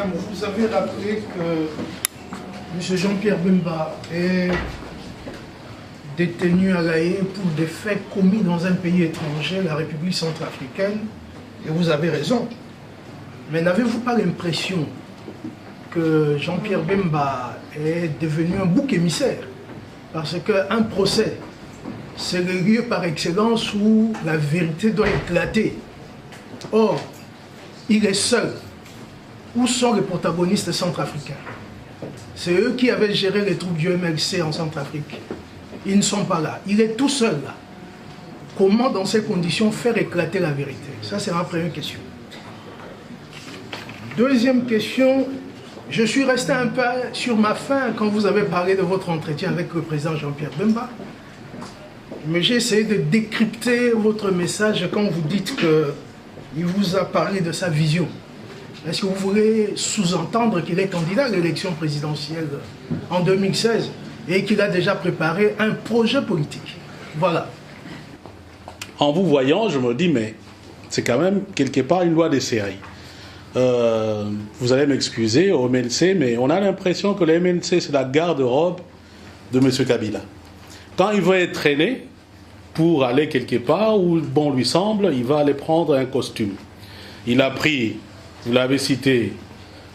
Madame, vous avez rappelé que M. Jean-Pierre Bemba est détenu à La Haye pour des faits commis dans un pays étranger, la République centrafricaine, et vous avez raison. Mais n'avez-vous pas l'impression que Jean-Pierre Bemba est devenu un bouc émissaire? Parce qu'un procès, c'est le lieu par excellence où la vérité doit éclater. Or, il est seul. Où sont les protagonistes centrafricains? C'est eux qui avaient géré les troupes du MLC en Centrafrique. Ils ne sont pas là. Il est tout seul là. Comment, dans ces conditions, faire éclater la vérité? Ça, c'est ma première question. Deuxième question, je suis resté un peu sur ma faim quand vous avez parlé de votre entretien avec le président Jean-Pierre Bemba. Mais j'ai essayé de décrypter votre message quand vous dites qu'il vous a parlé de sa vision. Est-ce que vous voulez sous-entendre qu'il est candidat à l'élection présidentielle en 2016 et qu'il a déjà préparé un projet politique? Voilà. En vous voyant, je me dis, mais c'est quand même quelque part une loi des séries. Vous allez m'excuser au MLC, mais on a l'impression que le MLC, c'est la garde-robe de M. Kabila. Quand il va être traîné pour aller quelque part où bon lui semble, il va aller prendre un costume. Il a pris, vous l'avez cité,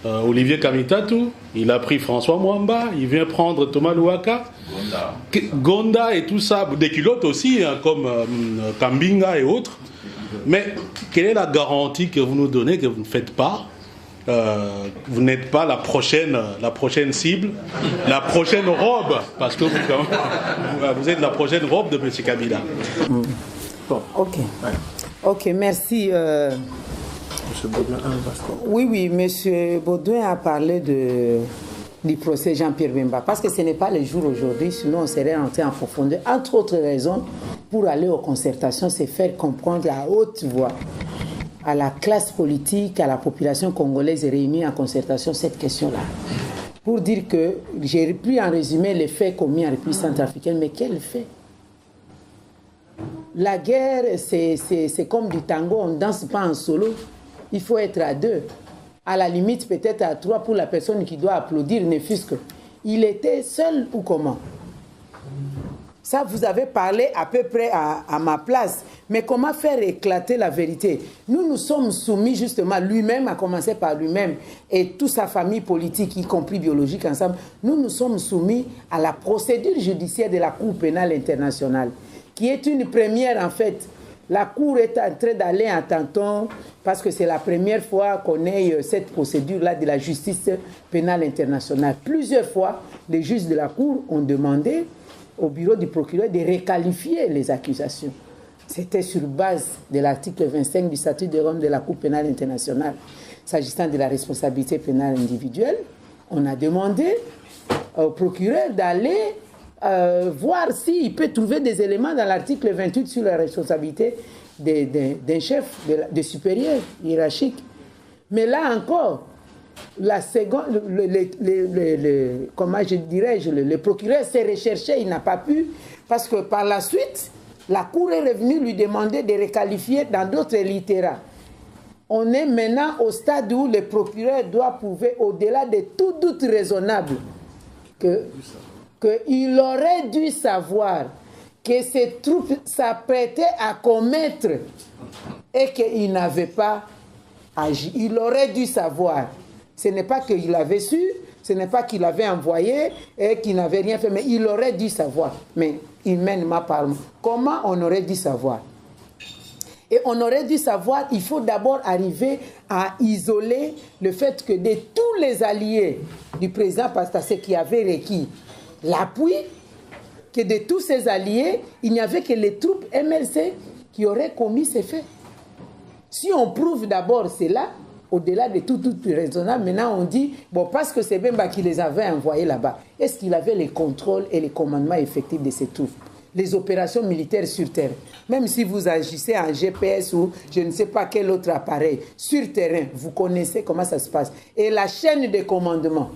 Olivier Kamitatu, il a pris François Mwamba, il vient prendre Thomas Louaka, Gonda et tout ça, des culottes aussi, hein, comme Kambinga et autres. Mais quelle est la garantie que vous nous donnez que vous ne faites pas vous n'êtes pas la prochaine cible, la prochaine robe, parce que vous êtes la prochaine robe de M. Kabila. Bon, ok. Ok, merci. Monsieur Baudouin, Oui, M. Baudouin a parlé du procès Jean-Pierre Bemba, parce que ce n'est pas le jour aujourd'hui, sinon on serait rentré en profondeur. Entre autres raisons, pour aller aux concertations, c'est faire comprendre à haute voix à la classe politique, à la population congolaise réunie en concertation cette question-là. Pour dire que j'ai pu en résumer les faits commis en République centrafricaine, mais quels faits? La guerre, c'est comme du tango, on ne danse pas en solo, il faut être à deux. À la limite, peut-être à trois pour la personne qui doit applaudir, ne fût-ce que. Il était seul ou comment? Ça, vous avez parlé à peu près à ma place. Mais comment faire éclater la vérité? Nous sommes soumis justement, lui-même, à commencer par lui-même, et toute sa famille politique, y compris biologique ensemble, nous sommes soumis à la procédure judiciaire de la Cour pénale internationale, qui est une première en fait. La Cour est en train d'aller en tâton, parce que c'est la première fois qu'on ait cette procédure-là de la justice pénale internationale. Plusieurs fois, les juges de la Cour ont demandé au bureau du procureur de requalifier les accusations. C'était sur base de l'article 25 du statut de Rome de la Cour pénale internationale. S'agissant de la responsabilité pénale individuelle, on a demandé au procureur d'aller voir s'il peut trouver des éléments dans l'article 28 sur la responsabilité d'un chef de supérieur hiérarchique. Mais là encore, la seconde, comment je dirais, le procureur s'est recherché, il n'a pas pu, parce que par la suite, la Cour est revenue lui demander de requalifier dans d'autres littéras. On est maintenant au stade où le procureur doit prouver, au-delà de tout doute raisonnable, qu'il aurait dû savoir que ces troupes s'apprêtaient à commettre et qu'il n'avait pas agi. Il aurait dû savoir. Ce n'est pas qu'il avait su, ce n'est pas qu'il avait envoyé et qu'il n'avait rien fait, mais il aurait dû savoir. Mais humainement parlant, comment on aurait dû savoir? Et on aurait dû savoir, il faut d'abord arriver à isoler le fait que de tous les alliés du président Pastassé qui avaient requis l'appui, que de tous ces alliés, il n'y avait que les troupes MLC qui auraient commis ces faits. Si on prouve d'abord cela, au-delà de tout raisonnable, maintenant on dit, bon, parce que c'est Bemba qui les avait envoyés là-bas, est-ce qu'il avait les contrôles et les commandements effectifs de ces troupes? Les opérations militaires sur terre, même si vous agissez en GPS ou je ne sais pas quel autre appareil, sur terrain, vous connaissez comment ça se passe. Et la chaîne de commandement.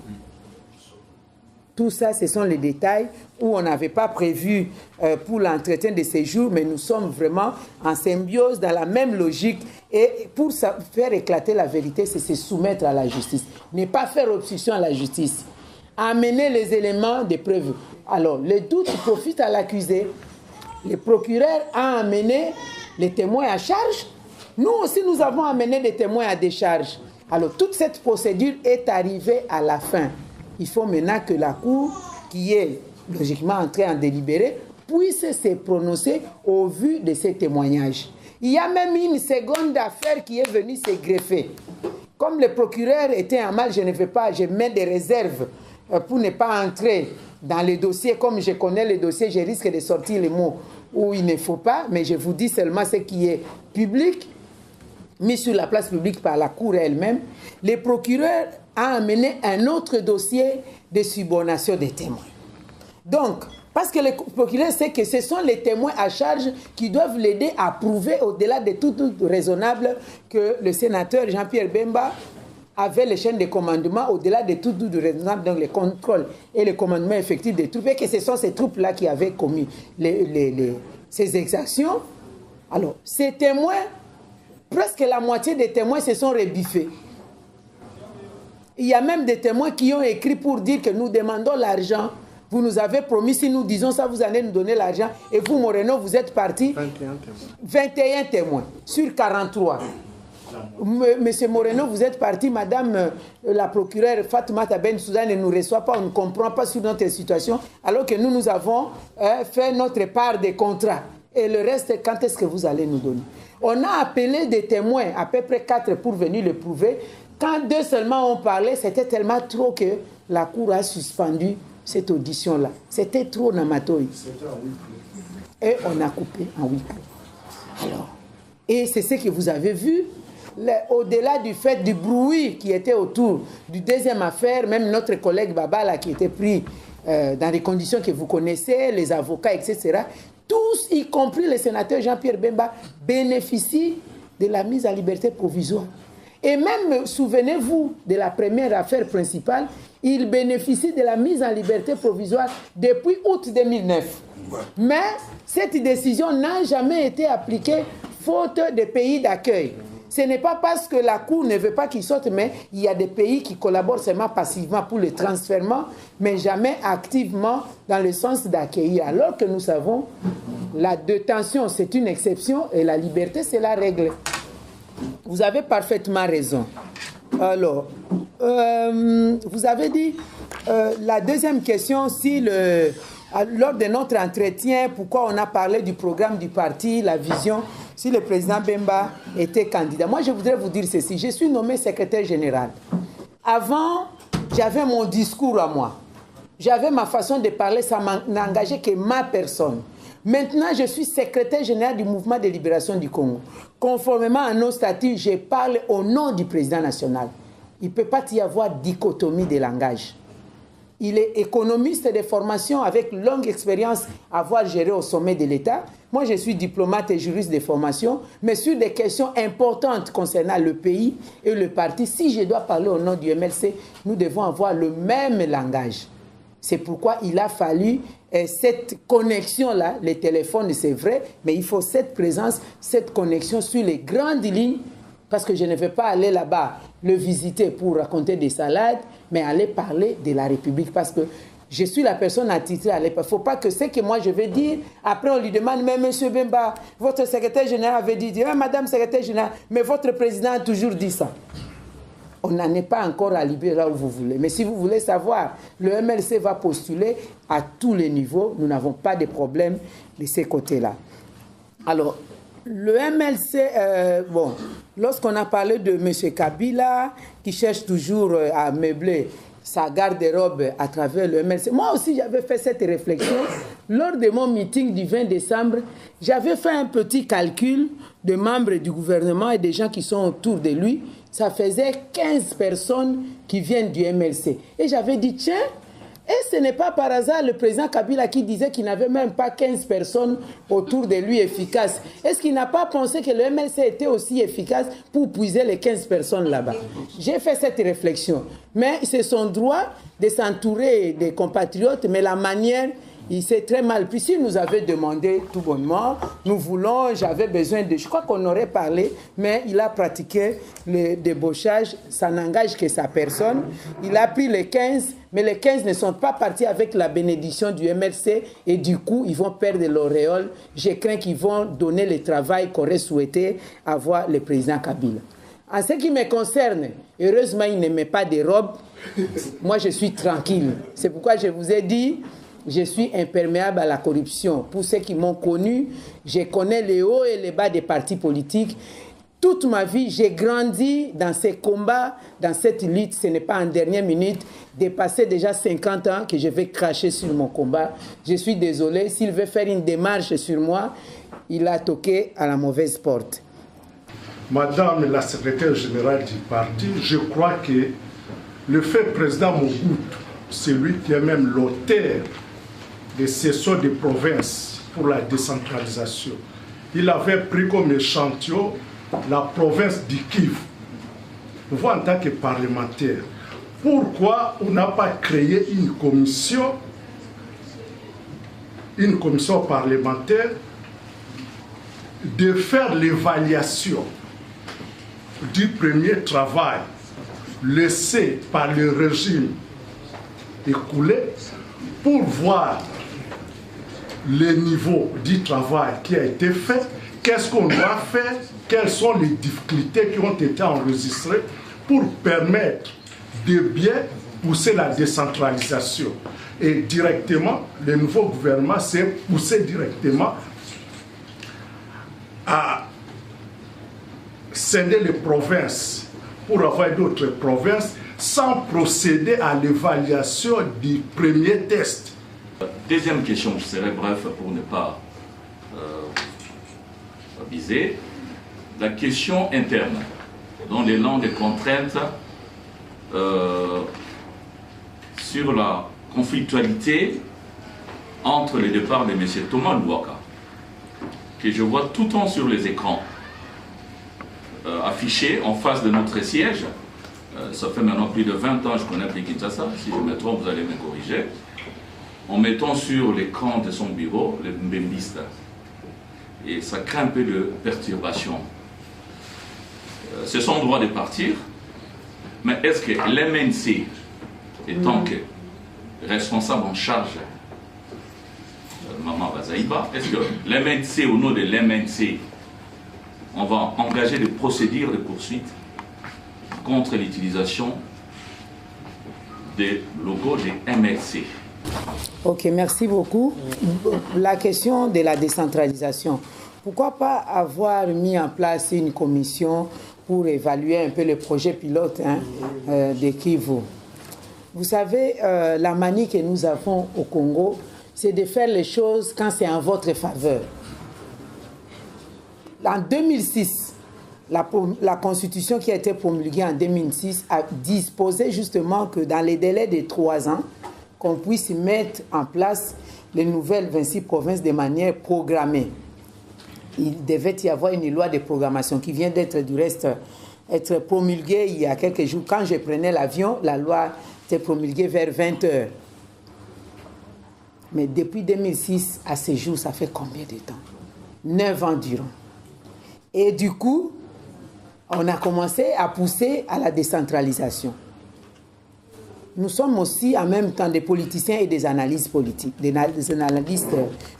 Tout ça, ce sont les détails où on n'avait pas prévu pour l'entretien de séjour, mais nous sommes vraiment en symbiose, dans la même logique. Et pour faire éclater la vérité, c'est se soumettre à la justice. Ne pas faire obstruction à la justice. Amener les éléments de preuve. Alors, le doute profite à l'accusé. Le procureur a amené les témoins à charge. Nous aussi, nous avons amené des témoins à décharge. Alors, toute cette procédure est arrivée à la fin. Il faut maintenant que la Cour, qui est logiquement entrée en délibéré, puisse se prononcer au vu de ces témoignages. Il y a même une seconde affaire qui est venue se greffer. Comme le procureur était en mal, je mets des réserves pour ne pas entrer dans les dossiers. Comme je connais les dossiers, je risque de sortir les mots où il ne faut pas, mais je vous dis seulement ce qui est public, mis sur la place publique par la Cour elle-même. Le procureur a amené un autre dossier de subornation des témoins. Donc, parce que le procureur sait que ce sont les témoins à charge qui doivent l'aider à prouver, au-delà de tout raisonnable, que le sénateur Jean-Pierre Bemba avait les chaînes de commandement, au-delà de tout raisonnable, donc le contrôle et le commandement effectif des troupes, et que ce sont ces troupes-là qui avaient commis ces exactions. Alors, ces témoins, presque la moitié des témoins se sont rebiffés. Il y a même des témoins qui ont écrit pour dire que nous demandons l'argent. Vous nous avez promis, si nous disons ça, vous allez nous donner l'argent. Et vous, Moreno, vous êtes parti. 21 témoins sur 43. Monsieur Moreno, vous êtes parti. Madame la procureure Fatoumata Bensouda ne nous reçoit pas. On ne comprend pas sur notre situation. Alors que nous avons fait notre part des contrats. Et le reste, quand est-ce que vous allez nous donner? On a appelé des témoins, à peu près 4, pour venir le prouver. Quand 2 seulement ont parlé, c'était tellement trop que la Cour a suspendu cette audition-là. C'était trop namatoï. Et on a coupé en 8 clos. Alors, et c'est ce que vous avez vu. Au-delà du fait du bruit qui était autour du deuxième affaire, même notre collègue Babala qui était pris dans des conditions que vous connaissez, les avocats, etc., tous, y compris le sénateur Jean-Pierre Bemba, bénéficient de la mise en liberté provisoire. Et même, souvenez-vous de la première affaire principale, il bénéficie de la mise en liberté provisoire depuis août 2009. Mais cette décision n'a jamais été appliquée faute de pays d'accueil. Ce n'est pas parce que la Cour ne veut pas qu'il sorte, mais il y a des pays qui collaborent seulement passivement pour le transfèrement, mais jamais activement dans le sens d'accueillir. Alors que nous savons, la détention, c'est une exception et la liberté, c'est la règle. Vous avez parfaitement raison. Alors, vous avez dit, la deuxième question, si lors de notre entretien, pourquoi on a parlé du programme du parti, la vision, si le président Bemba était candidat. Moi, je voudrais vous dire ceci. Je suis nommé secrétaire général. Avant, j'avais mon discours à moi. J'avais ma façon de parler, ça n'engageait que ma personne. Maintenant, je suis secrétaire général du mouvement de libération du Congo. Conformément à nos statuts, je parle au nom du président national. Il ne peut pas y avoir dichotomie de langage. Il est économiste de formation avec longue expérience à avoir géré au sommet de l'État. Moi, je suis diplomate et juriste de formation, mais sur des questions importantes concernant le pays et le parti, si je dois parler au nom du MLC, nous devons avoir le même langage. C'est pourquoi il a fallu cette connexion-là, les téléphones, c'est vrai, mais il faut cette présence, cette connexion sur les grandes lignes, parce que je ne vais pas aller là-bas le visiter pour raconter des salades, mais aller parler de la République, parce que je suis la personne attitrée à l'époque. Il ne faut pas que ce que moi je vais dire, après on lui demande, mais monsieur Bemba, votre secrétaire général avait dit, madame secrétaire générale, mais votre président a toujours dit ça. On n'en est pas encore à libérer là où vous voulez. Mais si vous voulez savoir, le MLC va postuler à tous les niveaux. Nous n'avons pas de problème de ces côtés-là. Alors, le MLC, lorsqu'on a parlé de M. Kabila, qui cherche toujours à meubler sa garde-robe à travers le MLC, moi aussi j'avais fait cette réflexion. Lors de mon meeting du 20 décembre, j'avais fait un petit calcul de membres du gouvernement et des gens qui sont autour de lui. Ça faisait 15 personnes qui viennent du MLC. Et j'avais dit, tiens, Et ce n'est pas par hasard le président Kabila qui disait qu'il n'avait même pas 15 personnes autour de lui efficaces. Est-ce qu'il n'a pas pensé que le MLC était aussi efficace pour puiser les 15 personnes là-bas? J'ai fait cette réflexion. Mais c'est son droit de s'entourer des compatriotes, mais la manière... Il s'est très mal pris. Si nous avait demandé tout bonnement, nous voulons, j'avais besoin de... Je crois qu'on aurait parlé, mais il a pratiqué le débauchage. Ça n'engage que sa personne. Il a pris les 15, mais les 15 ne sont pas partis avec la bénédiction du MLC et du coup, ils vont perdre l'auréole. Je crains qu'ils vont donner le travail qu'aurait souhaité avoir le président Kabila. En ce qui me concerne, heureusement, il ne met pas de robe. Moi, je suis tranquille. C'est pourquoi je vous ai dit... Je suis imperméable à la corruption. Pour ceux qui m'ont connu, je connais les hauts et les bas des partis politiques. Toute ma vie, j'ai grandi dans ces combats, dans cette lutte. Ce n'est pas en dernière minute, dépassé déjà 50 ans, que je vais cracher sur mon combat. Je suis désolé. S'il veut faire une démarche sur moi, il a toqué à la mauvaise porte. Madame la secrétaire générale du parti, je crois que le fait président Mobutu, c'est lui qui est même l'auteur des sessions de province pour la décentralisation. Il avait pris comme échantillon la province du Kivu. Vous, en tant que parlementaire, pourquoi on n'a pas créé une commission parlementaire de faire l'évaluation du premier travail laissé par le régime écoulé pour voir le niveau du travail qui a été fait, qu'est-ce qu'on doit faire, quelles sont les difficultés qui ont été enregistrées pour permettre de bien pousser la décentralisation. Et directement, le nouveau gouvernement s'est poussé directement à scinder les provinces pour avoir d'autres provinces sans procéder à l'évaluation du premier test. Deuxième question, je serai bref pour ne pas abuser. La question interne, dans l'élan des contraintes sur la conflictualité entre le départ de M. Thomas Louaka, que je vois tout le temps sur les écrans, affiché en face de notre siège. Ça fait maintenant plus de 20 ans que je connais plus Kinshasa. Si je me trompe, vous allez me corriger. En mettant sur l'écran de son bureau le Mbembista. Et ça crée un peu de perturbation. C'est son droit de partir, mais est-ce que l'MNC, étant que responsable en charge, Maman Bazaïba, est-ce que l'MNC, au nom de l'MNC, on va engager des procédures de poursuite contre l'utilisation des logos des MLC? Ok, merci beaucoup. La question de la décentralisation. Pourquoi pas avoir mis en place une commission pour évaluer un peu le projet pilote de Kivu? Vous savez, la manie que nous avons au Congo, c'est de faire les choses quand c'est en votre faveur. En 2006, la constitution qui a été promulguée en 2006 a disposé justement que dans les délais de 3 ans, qu'on puisse mettre en place les nouvelles 26 provinces de manière programmée. Il devait y avoir une loi de programmation qui vient d'être du reste être promulguée il y a quelques jours. Quand je prenais l'avion, la loi était promulguée vers 20 h. Mais depuis 2006 à ce jour, ça fait combien de temps? 9 ans durant. Et du coup, on a commencé à pousser à la décentralisation. Nous sommes aussi en même temps des politiciens et des analystes politiques, des analystes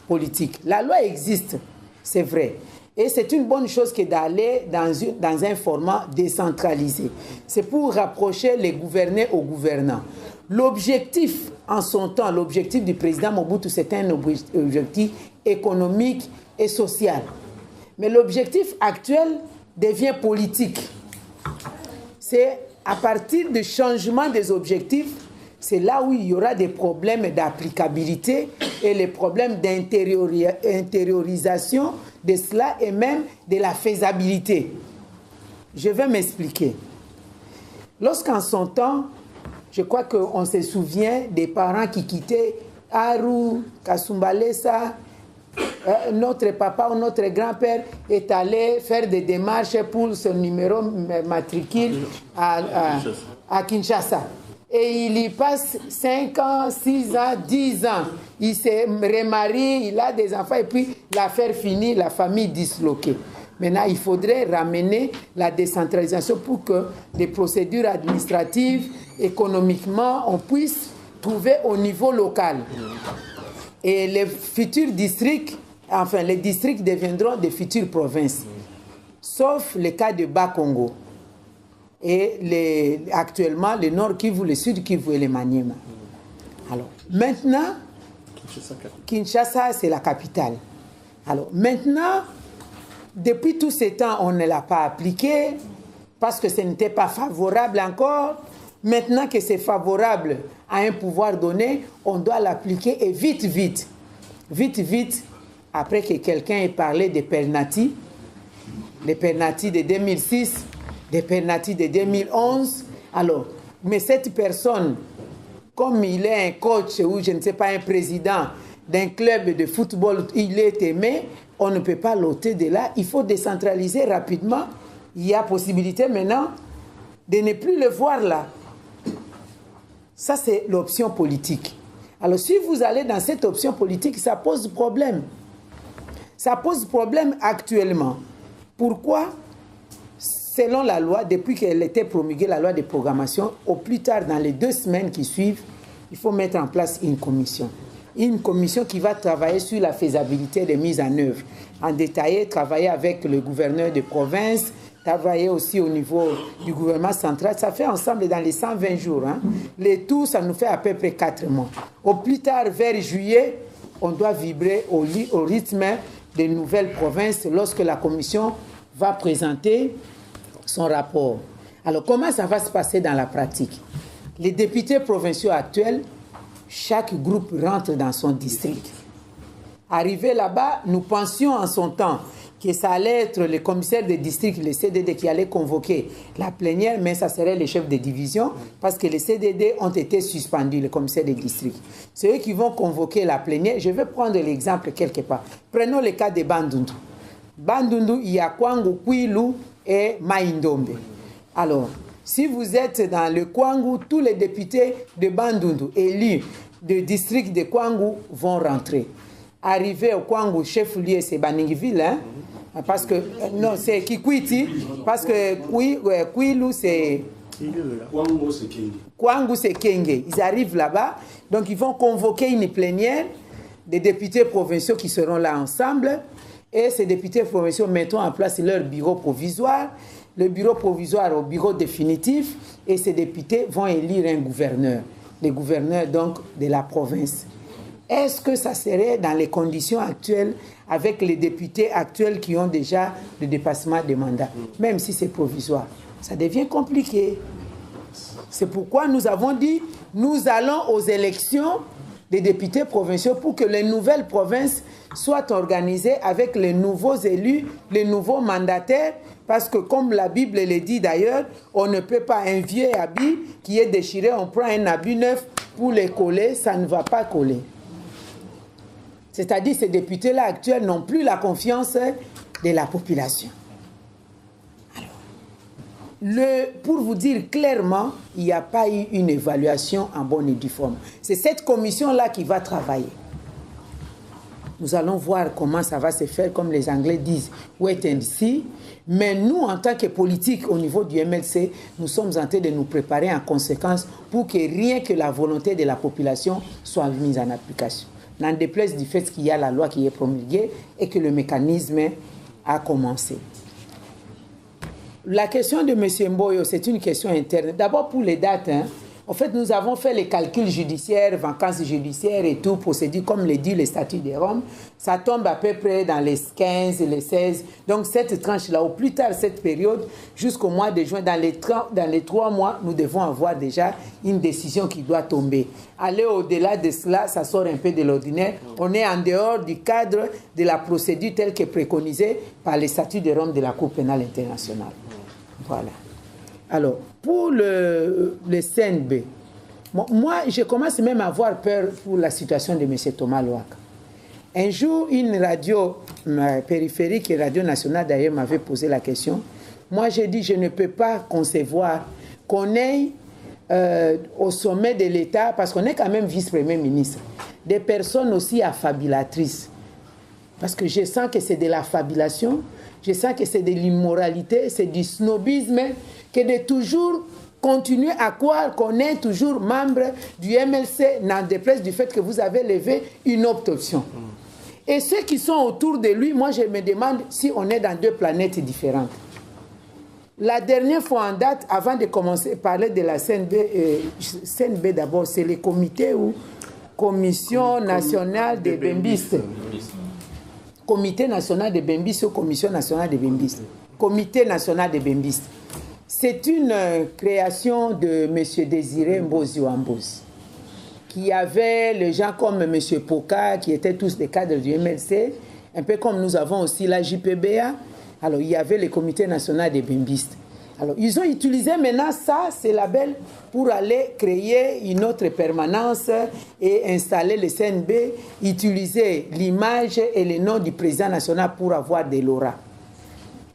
politiques. La loi existe, c'est vrai. Et c'est une bonne chose que d'aller dans un format décentralisé. C'est pour rapprocher les gouvernés aux gouvernants. L'objectif, en son temps, l'objectif du président Mobutu, c'était un objectif économique et social. Mais l'objectif actuel devient politique. C'est à partir du changement des objectifs, c'est là où il y aura des problèmes d'applicabilité et les problèmes d'intériorisation de cela et même de la faisabilité. Je vais m'expliquer. Lorsqu'en son temps, Je crois qu'on se souvient des parents qui quittaient Aru, Kasumbalesa. Notre papa ou notre grand-père est allé faire des démarches pour son numéro matricule à Kinshasa. Et il y passe 5 ans, 6 ans, 10 ans. Il s'est remarié, il a des enfants et puis l'affaire finie, la famille disloquée. Maintenant, il faudrait ramener la décentralisation pour que des procédures administratives, économiquement, on puisse trouver au niveau local. Et les futurs districts, enfin les districts deviendront des futures provinces. Sauf le cas de Bas-Congo. Et actuellement, le Nord Kivu, le Sud Kivu et le Maniema. Alors, maintenant, Kinshasa, c'est la capitale. Alors, maintenant, depuis tout ce temps, on ne l'a pas appliqué parce que ce n'était pas favorable encore. Maintenant que c'est favorable à un pouvoir donné, on doit l'appliquer et vite, vite. Vite, vite, après que quelqu'un ait parlé des Pernati, les Pernati de 2006, des Pernati de 2011. Alors, mais cette personne, comme il est un coach ou je ne sais pas, un président d'un club de football, il est aimé, on ne peut pas l'ôter de là. Il faut décentraliser rapidement. Il y a possibilité maintenant de ne plus le voir là. Ça, c'est l'option politique. Alors, si vous allez dans cette option politique, ça pose problème. Ça pose problème actuellement. Pourquoi? Selon la loi, depuis qu'elle était promulguée, la loi de programmation, au plus tard, dans les 2 semaines qui suivent, il faut mettre en place une commission. Une commission qui va travailler sur la faisabilité des mises en œuvre. En détail, travailler avec le gouverneur de province, travailler aussi au niveau du gouvernement central. Ça fait ensemble dans les 120 jours. Hein. Les tout, ça nous fait à peu près 4 mois. Au plus tard, vers juillet, on doit vibrer au rythme des nouvelles provinces lorsque la commission va présenter son rapport. Alors, comment ça va se passer dans la pratique? Les députés provinciaux actuels, chaque groupe rentre dans son district. Arrivé là-bas, nous pensions en son temps que ça allait être le commissaire de district, le CDD, qui allait convoquer la plénière, mais ça serait les chefs de division, parce que les CDD ont été suspendus, les commissaires de district. C'est eux qui vont convoquer la plénière. Je vais prendre l'exemple quelque part. Prenons le cas de Bandundu. Bandundu, il y a Kwangu, Kwilu et Maïndombe. Alors, si vous êtes dans le Kwangu, tous les députés de Bandundu élus du district de Kwangu vont rentrer. Arrivé au Kwangu, chef-lieu, c'est Baningville, hein? Parce que, non, c'est Kikwiti, parce que Kwilu, c'est... Kwangu, c'est Kenge. Ils arrivent là-bas, donc ils vont convoquer une plénière des députés provinciaux qui seront là ensemble, et ces députés provinciaux mettront en place leur bureau provisoire, le bureau provisoire au bureau définitif, et ces députés vont élire un gouverneur, le gouverneur donc de la province. Est-ce que ça serait dans les conditions actuelles avec les députés actuels qui ont déjà le dépassement des mandats, même si c'est provisoire? Ça devient compliqué. C'est pourquoi nous avons dit, nous allons aux élections des députés provinciaux pour que les nouvelles provinces soient organisées avec les nouveaux élus, les nouveaux mandataires, parce que comme la Bible le dit d'ailleurs, on ne peut pas un vieux habit qui est déchiré, on prend un habit neuf pour le coller, ça ne va pas coller. C'est-à-dire que ces députés-là actuels n'ont plus la confiance de la population. Alors, pour vous dire clairement, il n'y a pas eu une évaluation en bonne et due forme. C'est cette commission-là qui va travailler. Nous allons voir comment ça va se faire, comme les Anglais disent, wait and see. Mais nous, en tant que politique au niveau du MLC, nous sommes en train de nous préparer en conséquence pour que rien que la volonté de la population soit mise en application. N'en déplaise du fait qu'il y a la loi qui est promulguée et que le mécanisme a commencé. La question de M. Mboyo, c'est une question interne. D'abord pour les dates. En fait, nous avons fait les calculs judiciaires, vacances judiciaires et tout, procédure comme le dit le statut de Rome. Ça tombe à peu près dans les 15, les 16. Donc cette tranche-là, au plus tard cette période, jusqu'au mois de juin, dans les 3 mois, nous devons avoir déjà une décision qui doit tomber. Aller au-delà de cela, ça sort un peu de l'ordinaire. On est en dehors du cadre de la procédure telle que préconisée par le statut de Rome de la Cour pénale internationale. Voilà. Alors, pour le CNB, Moi, je commence même à avoir peur pour la situation de M. Thomas Louaka. Un jour, une radio périphérique, et Radio Nationale d'ailleurs, m'avait posé la question. Moi, j'ai dit, je ne peux pas concevoir qu'on ait au sommet de l'État, parce qu'on est quand même vice-premier ministre, des personnes aussi affabulatrices. Parce que je sens que c'est de l'affabulation, je sens que c'est de l'immoralité, c'est du snobisme, que de toujours continuer à croire qu'on est toujours membre du MLC, n'en déplaise du fait que vous avez levé une autre option. Et ceux qui sont autour de lui, moi je me demande si on est dans deux planètes différentes. La dernière fois en date, avant de commencer à parler de la CNB d'abord, c'est le comité ou Commission nationale des Bembistes. Comité national des Bembistes ou Commission nationale des Bembistes. Comité national des Bembistes. C'est une création de M. Désiré Mbozi-Wambozi, qui avait les gens comme M. Poka, qui étaient tous des cadres du MLC, un peu comme nous avons aussi la JPBA. Alors, il y avait le Comité national des Bembistes. Alors, ils ont utilisé maintenant ça, ces labels, pour aller créer une autre permanence et installer le CNB, utiliser l'image et le nom du président national pour avoir des lauréats.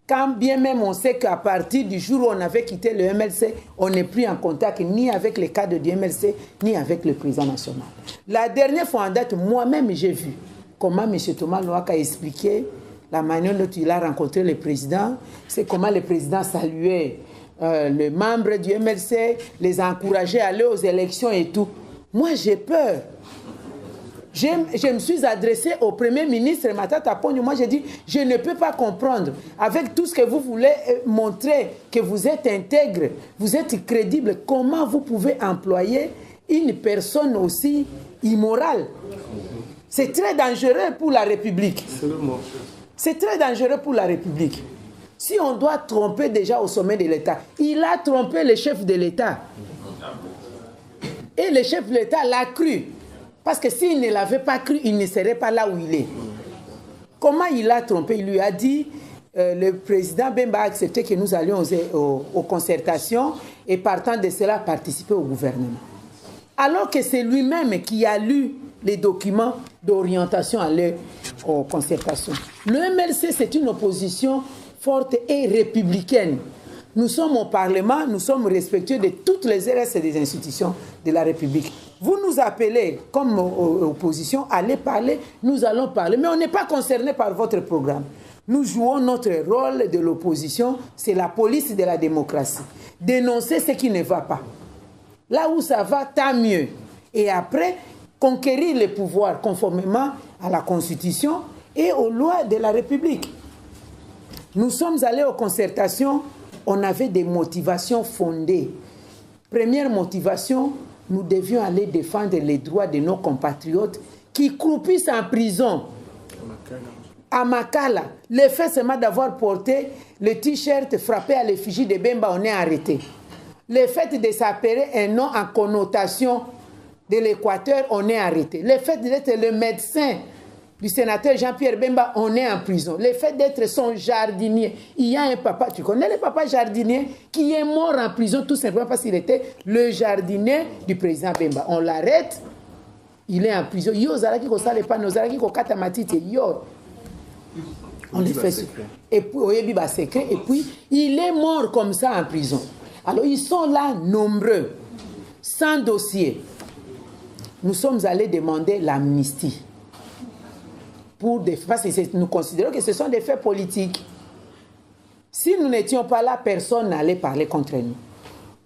Quand bien même on sait qu'à partir du jour où on avait quitté le MLC, on n'est plus en contact ni avec les cadres du MLC, ni avec le président national. La dernière fois en date, moi-même, j'ai vu comment M. Thomas Louaka a expliqué la manière dont il a rencontré le président, c'est comment le président saluait les membres du MLC, les encourageait à aller aux élections et tout. Moi, j'ai peur. Je me suis adressé au Premier ministre, Matata Ponyo. Moi, j'ai dit, je ne peux pas comprendre. Avec tout ce que vous voulez montrer, que vous êtes intègre, vous êtes crédible, comment vous pouvez employer une personne aussi immorale? C'est très dangereux pour la République. C'est très dangereux pour la République. Si on doit tromper déjà au sommet de l'État, il a trompé le chef de l'État. Et le chef de l'État l'a cru. Parce que s'il ne l'avait pas cru, il ne serait pas là où il est. Comment il l'a trompé? Il lui a dit, le président Bemba a accepté que nous allions aux concertations et partant de cela, participer au gouvernement. Alors que c'est lui-même qui a lu les documents d'orientation aux concertations. Le MLC, c'est une opposition forte et républicaine. Nous sommes au Parlement, nous sommes respectueux de toutes les RS et des institutions de la République. Vous nous appelez comme opposition, allez parler, nous allons parler. Mais on n'est pas concerné par votre programme. Nous jouons notre rôle de l'opposition, c'est la police de la démocratie. Dénoncer ce qui ne va pas. Là où ça va, tant mieux. Et après, conquérir le pouvoir conformément à la Constitution et aux lois de la République. Nous sommes allés aux concertations, on avait des motivations fondées. Première motivation, nous devions aller défendre les droits de nos compatriotes qui croupissent en prison. À Makala, le fait seulement d'avoir porté le t-shirt frappé à l'effigie de Bemba, on est arrêté. Le fait de s'appeler un nom en connotation de l'Équateur, on est arrêté. Le fait d'être le médecin du sénateur Jean-Pierre Bemba, on est en prison. Le fait d'être son jardinier, il y a un papa, tu connais le papa jardinier, qui est mort en prison tout simplement parce qu'il était le jardinier du président Bemba. On l'arrête, il est en prison. Yo, Zaraki ko sale pa, no Zaraki ko kata matite, yo. On les fait secret. Et puis, secret. Et puis, il est mort comme ça en prison. Alors, ils sont là nombreux, sans dossier. Nous sommes allés demander l'amnistie. Parce que nous considérons que ce sont des faits politiques. Si nous n'étions pas là, personne n'allait parler contre nous.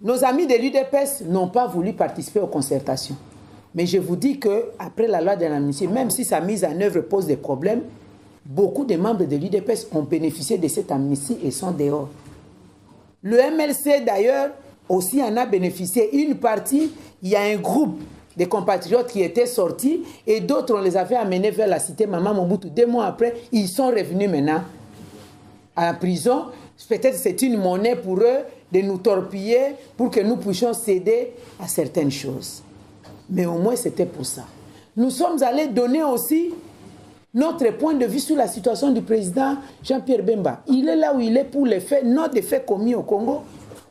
Nos amis de l'UDPS n'ont pas voulu participer aux concertations. Mais je vous dis qu'après la loi de l'amnistie, même si sa mise en œuvre pose des problèmes, beaucoup de membres de l'UDPS ont bénéficié de cette amnistie et sont dehors. Le MLC, d'ailleurs, aussi en a bénéficié. Une partie, il y a un groupe des compatriotes qui étaient sortis et d'autres, on les avait amenés vers la cité Maman Mobutu. 2 mois après, ils sont revenus maintenant en prison. Peut-être c'est une monnaie pour eux de nous torpiller pour que nous puissions céder à certaines choses. Mais au moins, c'était pour ça. Nous sommes allés donner aussi notre point de vue sur la situation du président Jean-Pierre Bemba. Il est là où il est pour les faits, non des faits commis au Congo,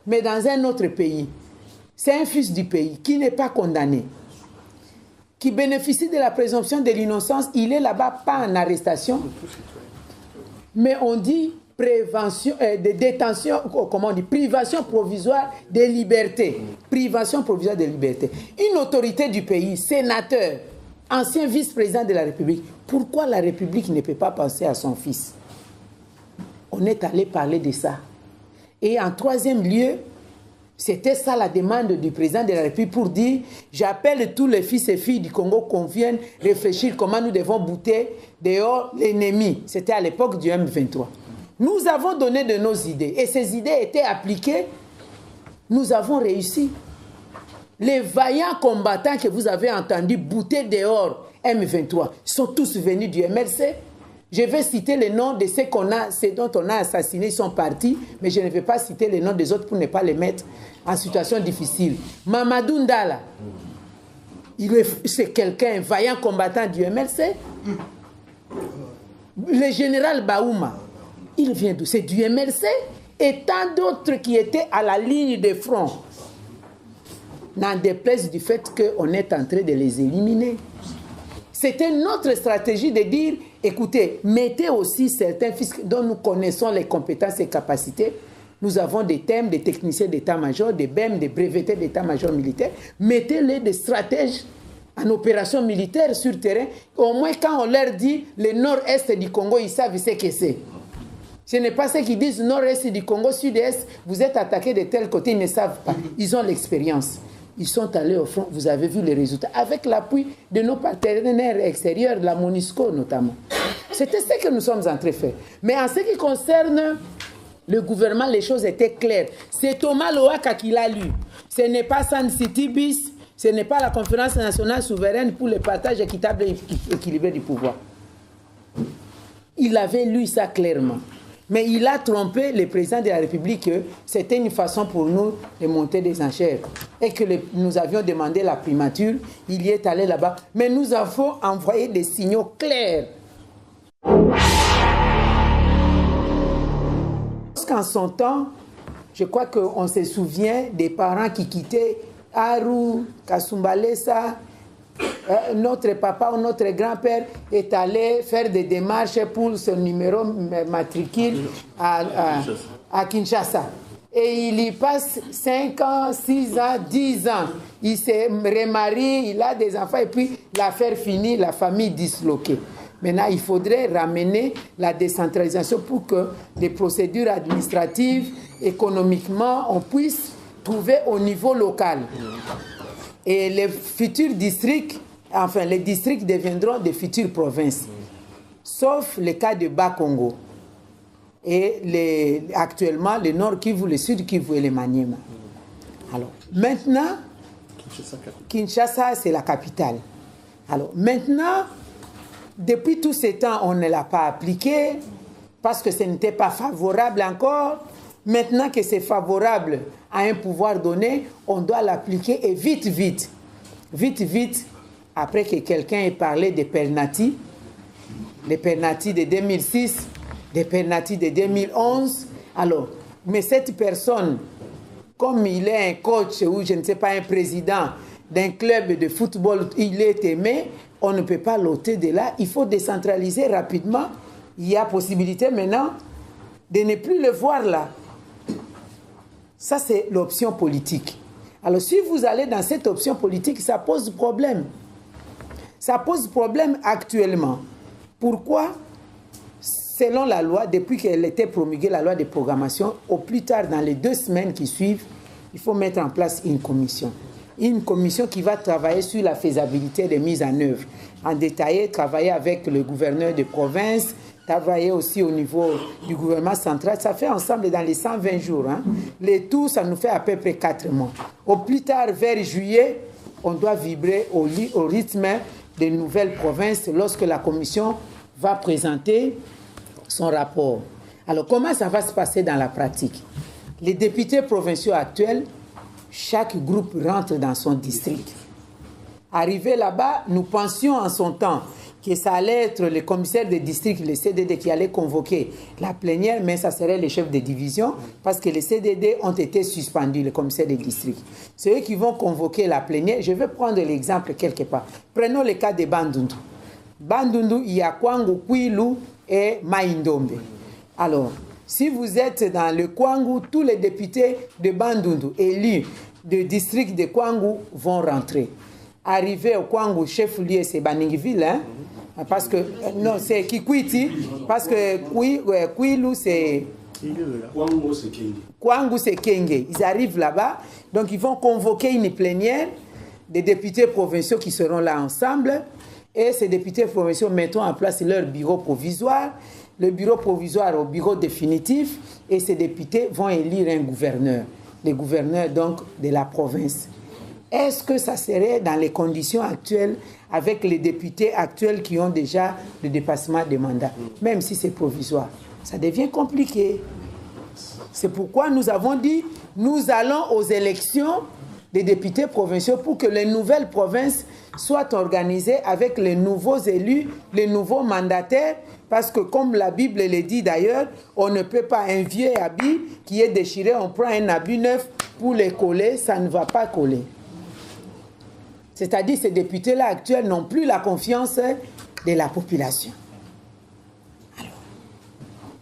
mais dans un autre pays. c'est un fils du pays qui n'est pas condamné, qui bénéficie de la présomption de l'innocence, il est là-bas pas en arrestation, mais on dit prévention, de détention, comment on dit, privation provisoire de liberté. Privation provisoire de liberté. Une autorité du pays, sénateur, ancien vice-président de la République, pourquoi la République ne peut pas penser à son fils? On est allé parler de ça. Et en troisième lieu, c'était ça la demande du président de la République pour dire « J'appelle tous les fils et filles du Congo qu'on vienne réfléchir comment nous devons bouter dehors l'ennemi. » C'était à l'époque du M23. Nous avons donné de nos idées et ces idées étaient appliquées. Nous avons réussi. Les vaillants combattants que vous avez entendus bouter dehors M23 sont tous venus du MLC. Je vais citer les noms de ceux dont on a assassiné, ils sont partis, mais je ne vais pas citer les noms des autres pour ne pas les mettre en situation difficile. Mamadou Ndala, c'est quelqu'un, vaillant combattant du MLC. Le général Baouma, il vient d'où? C'est du MLC. Et tant d'autres qui étaient à la ligne de front. N'en déplaise du fait qu'on est en train de les éliminer. C'était notre stratégie de dire, écoutez, mettez aussi certains fiscs dont nous connaissons les compétences et capacités. Nous avons des thèmes, des techniciens d'état-major, des BEM, des brevetés d'état-major militaire. Mettez-les des stratèges en opération militaire sur terrain. Au moins, quand on leur dit le nord-est du Congo, ils savent ce que c'est. Ce n'est pas ceux qui disent nord-est du Congo, sud-est, vous êtes attaqués de tel côté, ils ne savent pas. Ils ont l'expérience. Ils sont allés au front, vous avez vu les résultats, avec l'appui de nos partenaires extérieurs, la MONUSCO notamment. C'était ce que nous sommes en train de faire. Mais en ce qui concerne le gouvernement, les choses étaient claires. C'est Thomas Lohaka qui l'a lu. Ce n'est pas San City bis, ce n'est pas la conférence nationale souveraine pour le partage équitable et équilibré du pouvoir. Il avait lu ça clairement. Mais il a trompé le président de la République que c'était une façon pour nous de monter des enchères. Et que nous avions demandé la primature, il y est allé là-bas. Mais nous avons envoyé des signaux clairs. Qu'en son temps, je crois qu'on se souvient des parents qui quittaient Aru, Kasumbalesa. Notre papa ou notre grand-père est allé faire des démarches pour son numéro matricule à Kinshasa. Et il y passe 5 ans, 6 ans, 10 ans. Il s'est remarié, il a des enfants et puis l'affaire finie, la famille disloquée. Maintenant, il faudrait ramener la décentralisation pour que les procédures administratives, économiquement, on puisse trouver au niveau local. Et les futurs districts, enfin les districts deviendront des futures provinces, sauf le cas de Bas-Congo. Et actuellement, le Nord Kivu, le Sud Kivu et le Maniema. Alors, maintenant, Kinshasa, c'est la capitale. Alors, maintenant, depuis tout ce temps, on ne l'a pas appliqué parce que ce n'était pas favorable encore. Maintenant que c'est favorable à un pouvoir donné, on doit l'appliquer et vite, vite. Vite, vite, après que quelqu'un ait parlé des Pernati, les Pernati de 2006, des Pernati de 2011. Alors, mais cette personne, comme il est un coach ou je ne sais pas, un président d'un club de football, il est aimé, on ne peut pas l'ôter de là. Il faut décentraliser rapidement. Il y a possibilité maintenant de ne plus le voir là. Ça, c'est l'option politique. Alors, si vous allez dans cette option politique, ça pose problème. Ça pose problème actuellement. Pourquoi? Selon la loi, depuis qu'elle était promulguée, la loi de programmation, au plus tard, dans les 2 semaines qui suivent, il faut mettre en place une commission. Une commission qui va travailler sur la faisabilité des mises en œuvre. En détail, travailler avec le gouverneur de province, travailler aussi au niveau du gouvernement central. Ça fait ensemble dans les 120 jours. Hein. Les tout, ça nous fait à peu près 4 mois. Au plus tard, vers juillet, on doit vibrer au rythme des nouvelles provinces lorsque la commission va présenter son rapport. Alors, comment ça va se passer dans la pratique? Les députés provinciaux actuels, chaque groupe rentre dans son district. Arrivé là-bas, nous pensions en son temps que ça allait être le commissaire de district, le CDD, qui allait convoquer la plénière, mais ça serait les chefs de division, parce que les CDD ont été suspendus, les commissaires de district. C'est eux qui vont convoquer la plénière. Je vais prendre l'exemple quelque part. Prenons le cas de Bandundu. Bandundu, il y a Kwangu, Kwilu et Maïndombe. Alors, si vous êtes dans le Kwangu, tous les députés de Bandundu élus du district de Kwangu vont rentrer. Arrivé au Kwangu, chef-lieu, c'est Baningville, hein? Parce que, non, c'est Kikwiti, parce que Kwilu, c'est... Kwangu, c'est Kenge. Ils arrivent là-bas, donc ils vont convoquer une plénière des députés provinciaux qui seront là ensemble, et ces députés provinciaux mettront en place leur bureau provisoire, le bureau provisoire au bureau définitif, et ces députés vont élire un gouverneur, le gouverneur donc de la province. Est-ce que ça serait dans les conditions actuelles avec les députés actuels qui ont déjà le dépassement des mandats, même si c'est provisoire? Ça devient compliqué. C'est pourquoi nous avons dit, nous allons aux élections des députés provinciaux pour que les nouvelles provinces soient organisées avec les nouveaux élus, les nouveaux mandataires, parce que comme la Bible le dit d'ailleurs, on ne peut pas un vieux habit qui est déchiré, on prend un habit neuf pour le coller, ça ne va pas coller. C'est-à-dire que ces députés-là actuels n'ont plus la confiance de la population.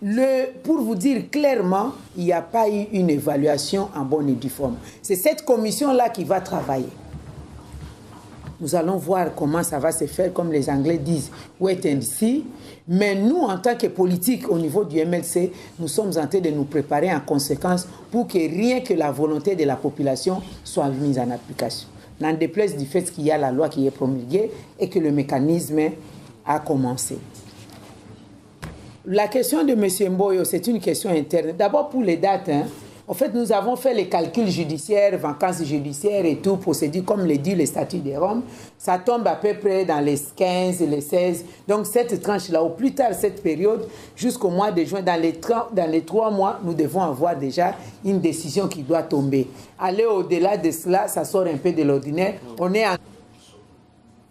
Alors, pour vous dire clairement, il n'y a pas eu une évaluation en bonne et due forme. C'est cette commission-là qui va travailler. Nous allons voir comment ça va se faire, comme les Anglais disent, wait and see. Mais nous, en tant que politique au niveau du MLC, nous sommes en train de nous préparer en conséquence pour que rien que la volonté de la population soit mise en application. N'en déplaise du fait qu'il y a la loi qui est promulguée et que le mécanisme a commencé. La question de M. Mboyo, c'est une question interne. D'abord pour les dates. En fait, nous avons fait les calculs judiciaires, vacances judiciaires et tout, procédure comme le dit le statut de Rome. Ça tombe à peu près dans les 15, les 16. Donc cette tranche-là, au plus tard cette période, jusqu'au mois de juin, dans les 3 mois, nous devons avoir déjà une décision qui doit tomber. Aller au-delà de cela, ça sort un peu de l'ordinaire. On est en...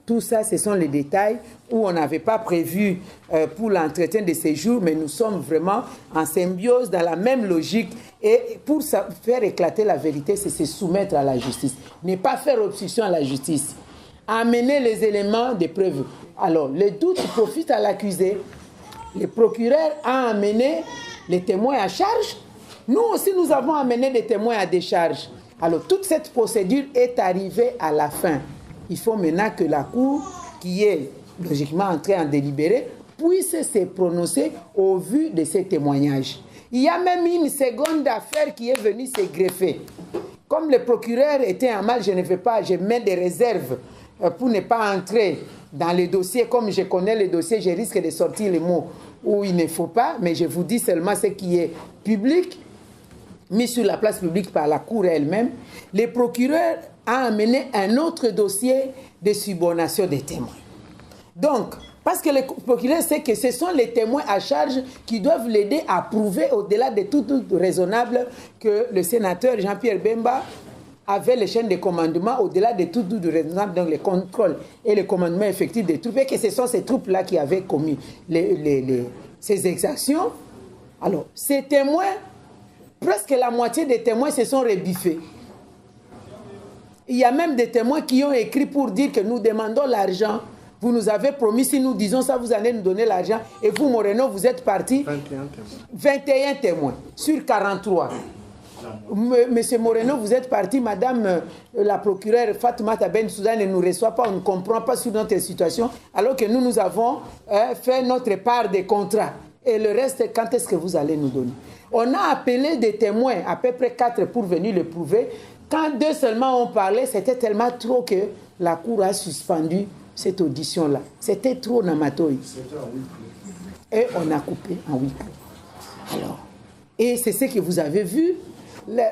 Tout ça, ce sont les détails où on n'avait pas prévu pour l'entretien de séjour, mais nous sommes vraiment en symbiose, dans la même logique. Et pour faire éclater la vérité, c'est se soumettre à la justice. Ne pas faire obstruction à la justice. Amener les éléments de preuve. Alors, le doute profite à l'accusé. Le procureur a amené les témoins à charge. Nous aussi, nous avons amené des témoins à décharge. Alors, toute cette procédure est arrivée à la fin. Il faut maintenant que la Cour, qui est logiquement entrée en délibéré, puisse se prononcer au vu de ces témoignages. Il y a même une seconde affaire qui est venue se greffer. Comme le procureur était en mal, je ne vais pas, je mets des réserves pour ne pas entrer dans les dossiers. Comme je connais les dossiers, je risque de sortir les mots où il ne faut pas, mais je vous dis seulement ce qui est public, mis sur la place publique par la Cour elle-même. Le procureur a amené un autre dossier de subornation des témoins. Donc, parce que le procureur sait que ce sont les témoins à charge qui doivent l'aider à prouver, au-delà de tout raisonnable, que le sénateur Jean-Pierre Bemba avait les chaînes de commandement, au-delà de tout raisonnable, donc le contrôle et le commandement effectif des troupes, et que ce sont ces troupes-là qui avaient commis ces exactions. Alors, ces témoins, presque la moitié des témoins se sont rebiffés. Il y a même des témoins qui ont écrit pour dire que nous demandons l'argent. Vous nous avez promis, si nous disons ça, vous allez nous donner l'argent. Et vous, Moreno, vous êtes partis. 21 témoins sur 43. Monsieur Moreno, vous êtes parti. Madame la procureure Fatoumata Bensouda ne nous reçoit pas. On ne comprend pas sur notre situation. Alors que nous avons fait notre part des contrats. Et le reste, quand est-ce que vous allez nous donner? On a appelé des témoins, à peu près 4, pour venir le prouver. Quand 2 seulement ont parlé, c'était tellement trop que la Cour a suspendu cette audition-là. C'était trop namatoï. Et on a coupé en 8 clos. Alors, et c'est ce que vous avez vu.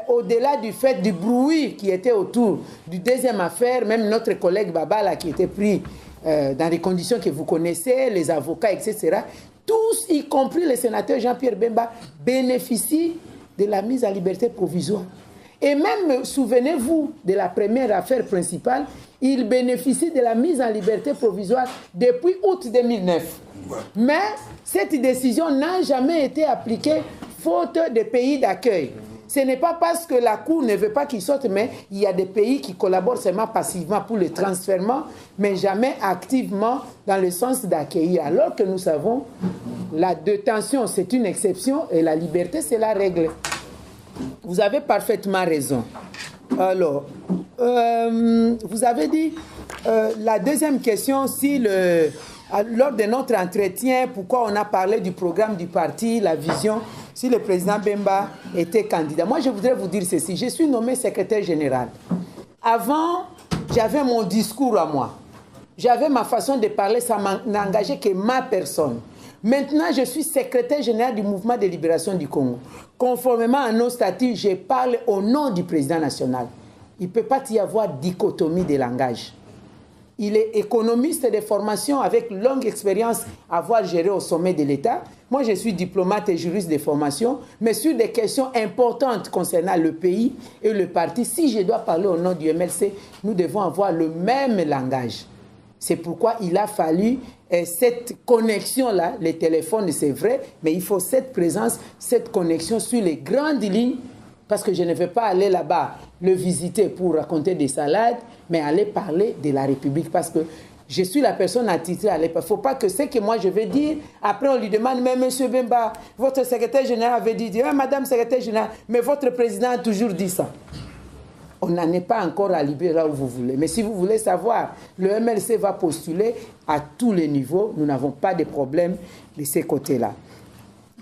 Au-delà du fait du bruit qui était autour du deuxième affaire, même notre collègue Babala qui était pris dans les conditions que vous connaissez, les avocats, etc., tous, y compris le sénateur Jean-Pierre Bemba, bénéficient de la mise en liberté provisoire. Et même, souvenez-vous de la première affaire principale, il bénéficie de la mise en liberté provisoire depuis août 2009. Mais cette décision n'a jamais été appliquée faute de pays d'accueil. Ce n'est pas parce que la Cour ne veut pas qu'il sorte, mais il y a des pays qui collaborent seulement passivement pour le transfèrement, mais jamais activement dans le sens d'accueillir. Alors que nous savons, la détention, c'est une exception et la liberté, c'est la règle. Vous avez parfaitement raison. Alors, vous avez dit, la deuxième question, si lors de notre entretien, pourquoi on a parlé du programme du parti, la vision, si le président Bemba était candidat. Moi, je voudrais vous dire ceci. Je suis nommé secrétaire général. Avant, j'avais mon discours à moi. J'avais ma façon de parler, ça n'engageait que ma personne. Maintenant, je suis secrétaire général du mouvement de libération du Congo. Conformément à nos statuts, je parle au nom du président national. Il ne peut pas y avoir dichotomie de langage. Il est économiste de formation avec longue expérience à avoir géré au sommet de l'État. Moi, je suis diplomate et juriste de formation, mais sur des questions importantes concernant le pays et le parti, si je dois parler au nom du MLC, nous devons avoir le même langage. C'est pourquoi il a fallu cette connexion-là, les téléphones, c'est vrai, mais il faut cette présence, cette connexion sur les grandes lignes, parce que je ne vais pas aller là-bas le visiter pour raconter des salades, mais aller parler de la République, parce que je suis la personne attitrée à l'époque. Il ne faut pas que ce que moi je vais dire, après on lui demande, mais monsieur Bemba, votre secrétaire général avait dit, madame secrétaire générale, mais votre président a toujours dit ça. On n'en est pas encore à libérer là où vous voulez. Mais si vous voulez savoir, le MLC va postuler à tous les niveaux. Nous n'avons pas de problème de ces côtés-là.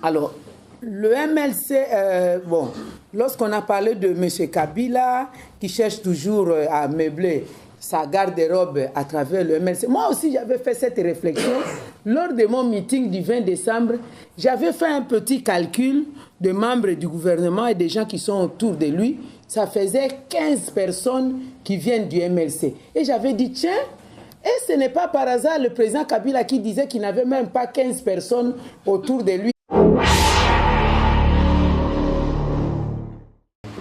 Alors, le MLC, bon, lorsqu'on a parlé de M. Kabila, qui cherche toujours à meubler sa garde-robe à travers le MLC, moi aussi j'avais fait cette réflexion. Lors de mon meeting du 20 décembre, j'avais fait un petit calcul de membres du gouvernement et des gens qui sont autour de lui. Ça faisait 15 personnes qui viennent du MLC. Et j'avais dit, tiens, et ce n'est pas par hasard le président Kabila qui disait qu'il n'avait même pas 15 personnes autour de lui.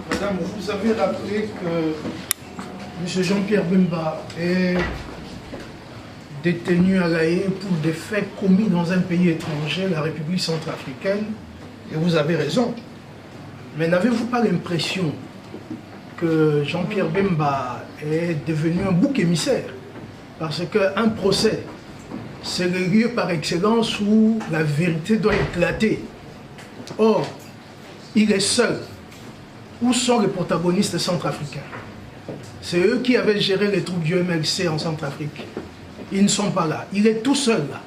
Madame, vous avez rappelé que M. Jean-Pierre Bemba est détenu à La Haye pour des faits commis dans un pays étranger, la République centrafricaine, et vous avez raison. Mais n'avez-vous pas l'impression que Jean-Pierre Bemba est devenu un bouc émissaire? Parce qu'un procès, c'est le lieu par excellence où la vérité doit éclater. Or, il est seul. Où sont les protagonistes centrafricains? C'est eux qui avaient géré les troupes du MLC en Centrafrique. Ils ne sont pas là. Il est tout seul là.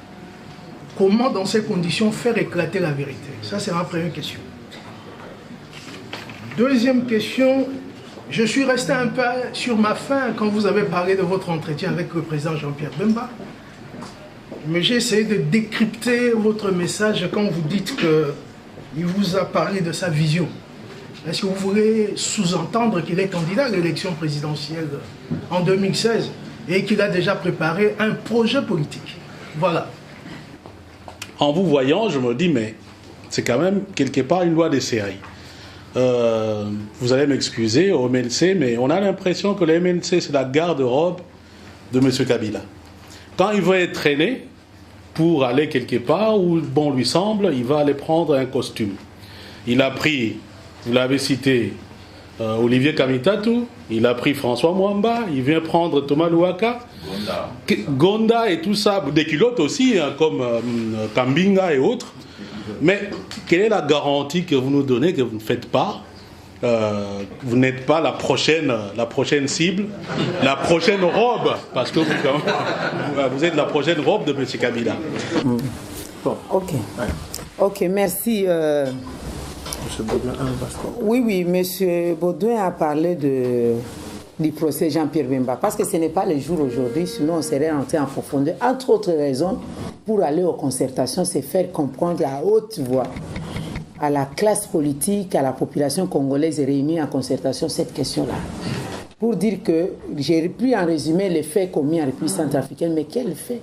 Comment, dans ces conditions, faire éclater la vérité? Ça, c'est ma première question. Deuxième question, je suis resté un peu sur ma faim quand vous avez parlé de votre entretien avec le président Jean-Pierre Bemba. Mais j'ai essayé de décrypter votre message quand vous dites qu'il vous a parlé de sa vision. Est-ce que vous voulez sous-entendre qu'il est candidat à l'élection présidentielle en 2016 et qu'il a déjà préparé un projet politique? Voilà. En vous voyant, je me dis, mais c'est quand même quelque part une loi des séries. Vous allez m'excuser au MLC, mais on a l'impression que le MLC, c'est la garde-robe de M. Kabila. Quand il va être traîné pour aller quelque part où bon lui semble, il va aller prendre un costume. Il a pris, vous l'avez cité, Olivier Kamitatu, il a pris François Mwamba, il vient prendre Thomas Louaka, Gonda et tout ça, des culottes aussi, hein, comme Kambinga et autres. Mais quelle est la garantie que vous nous donnez que vous ne faites pas vous n'êtes pas la prochaine cible, la prochaine robe, parce que vous êtes la prochaine robe de M. Kabila. Bon, ok. Ok, merci. Oui, M. Baudouin a parlé du procès Jean-Pierre Bemba, parce que ce n'est pas le jour aujourd'hui, sinon on serait rentré en profondeur. Entre autres raisons, pour aller aux concertations, c'est faire comprendre à haute voix à la classe politique, à la population congolaise réunie en concertation cette question-là. Pour dire que j'ai pu en résumer les faits commis en République centrafricaine, mais quels faits?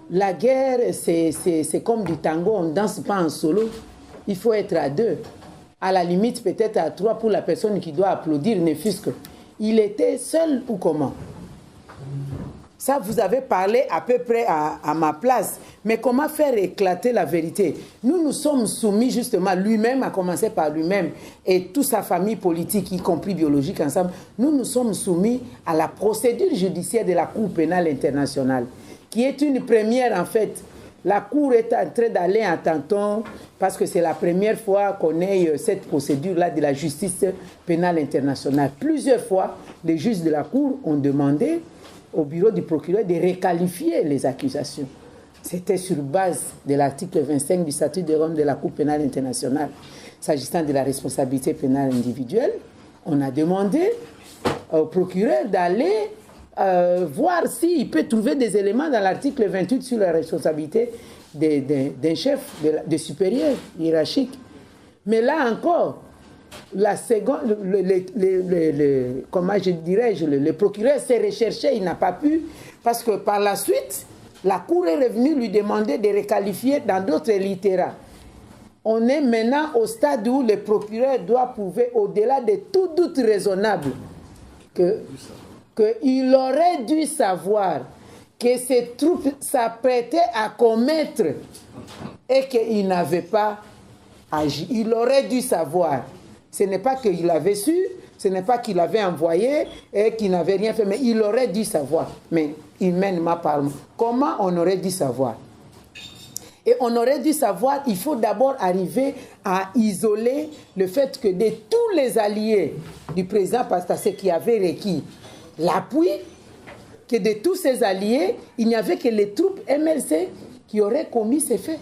La guerre, c'est comme du tango, on ne danse pas en solo, il faut être à deux. À la limite, peut-être à 3 pour la personne qui doit applaudir, ne fût-ce que. Il était seul ou comment? Ça, vous avez parlé à peu près à ma place. Mais comment faire éclater la vérité? Nous sommes soumis justement, lui-même, à commencer par lui-même, et toute sa famille politique, y compris biologique ensemble, nous sommes soumis à la procédure judiciaire de la Cour pénale internationale, qui est une première en fait. La Cour est en train d'aller en tâton, parce que c'est la première fois qu'on ait cette procédure-là de la justice pénale internationale. Plusieurs fois, les juges de la Cour ont demandé au bureau du procureur de requalifier les accusations. C'était sur base de l'article 25 du statut de Rome de la Cour pénale internationale. S'agissant de la responsabilité pénale individuelle, on a demandé au procureur d'aller voir s'il peut trouver des éléments dans l'article 28 sur la responsabilité d'un chef, de supérieur hiérarchique. Mais là encore, la seconde, comment je dirais-je, le procureur s'est recherché, il n'a pas pu, parce que par la suite, la Cour est revenue lui demander de requalifier dans d'autres littéras. On est maintenant au stade où le procureur doit prouver, au-delà de tout doute raisonnable, qu'il aurait dû savoir que ces troupes s'apprêtaient à commettre et qu'il n'avait pas agi. Il aurait dû savoir. Ce n'est pas qu'il avait su, ce n'est pas qu'il avait envoyé et qu'il n'avait rien fait, mais il aurait dû savoir. Mais il mène ma parole. Comment on aurait dû savoir? Et on aurait dû savoir, il faut d'abord arriver à isoler le fait que de tous les alliés du président Pastassé qui avaient requis l'appui, que de tous ces alliés, il n'y avait que les troupes MLC qui auraient commis ces faits.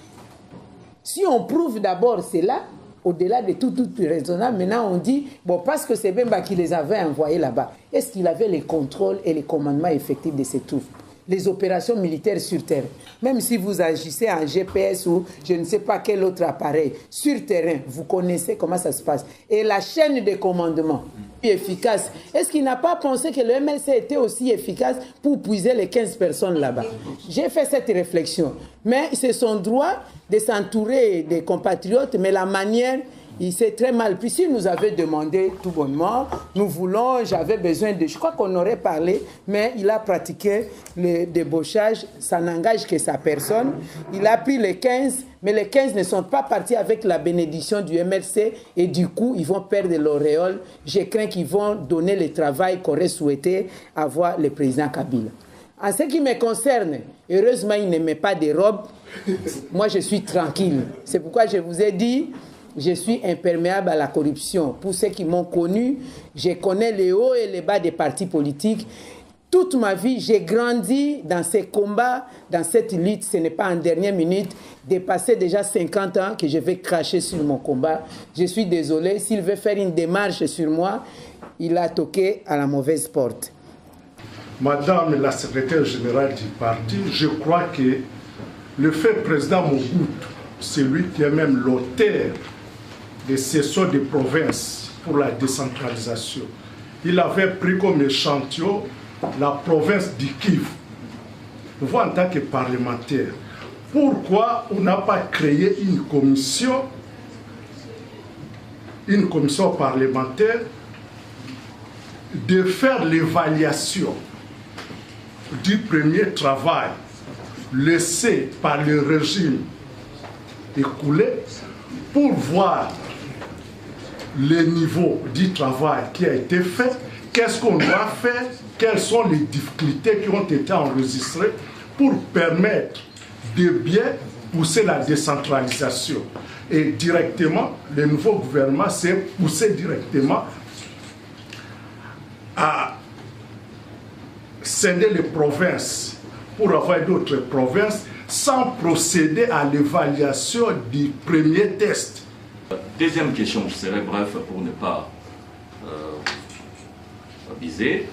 Si on prouve d'abord cela, au-delà de tout raisonnable, maintenant on dit, bon, parce que c'est Bemba qui les avait envoyés là-bas, est-ce qu'il avait les contrôles et les commandements effectifs de ces troupes? Les opérations militaires sur terre, même si vous agissez en GPS ou je ne sais pas quel autre appareil, sur terrain, vous connaissez comment ça se passe. Et la chaîne de commandement efficace, est-ce qu'il n'a pas pensé que le MLC était aussi efficace pour puiser les 15 personnes là-bas? J'ai fait cette réflexion. Mais c'est son droit de s'entourer des compatriotes, mais la manière, il s'est très mal pris. Si nous avait demandé tout bonnement, nous voulons, j'avais besoin de... Je crois qu'on aurait parlé, mais il a pratiqué le débauchage, ça n'engage que sa personne. Il a pris les 15, mais les 15 ne sont pas partis avec la bénédiction du MLC et du coup, ils vont perdre l'auréole. Je crains qu'ils vont donner le travail qu'aurait souhaité avoir le président Kabila. En ce qui me concerne, heureusement, il ne met pas de robe. Moi, je suis tranquille. C'est pourquoi je vous ai dit... Je suis imperméable à la corruption. Pour ceux qui m'ont connu, je connais les hauts et les bas des partis politiques. Toute ma vie, j'ai grandi dans ces combats, dans cette lutte. Ce n'est pas en dernière minute, dépassé déjà 50 ans, que je vais cracher sur mon combat. Je suis désolé. S'il veut faire une démarche sur moi, il a toqué à la mauvaise porte. Madame la secrétaire générale du parti, je crois que le fait président Mobutu, c'est lui qui est même l'auteur des sessions de province pour la décentralisation. Il avait pris comme échantillon la province du Kivu. Vous, en tant que parlementaire, pourquoi on n'a pas créé une commission parlementaire de faire l'évaluation du premier travail laissé par le régime écoulé pour voir le niveau du travail qui a été fait, qu'est-ce qu'on doit faire, quelles sont les difficultés qui ont été enregistrées pour permettre de bien pousser la décentralisation. Et directement, le nouveau gouvernement s'est poussé directement à scinder les provinces pour avoir d'autres provinces sans procéder à l'évaluation du premier test. Deuxième question, je serai bref pour ne pas abuser.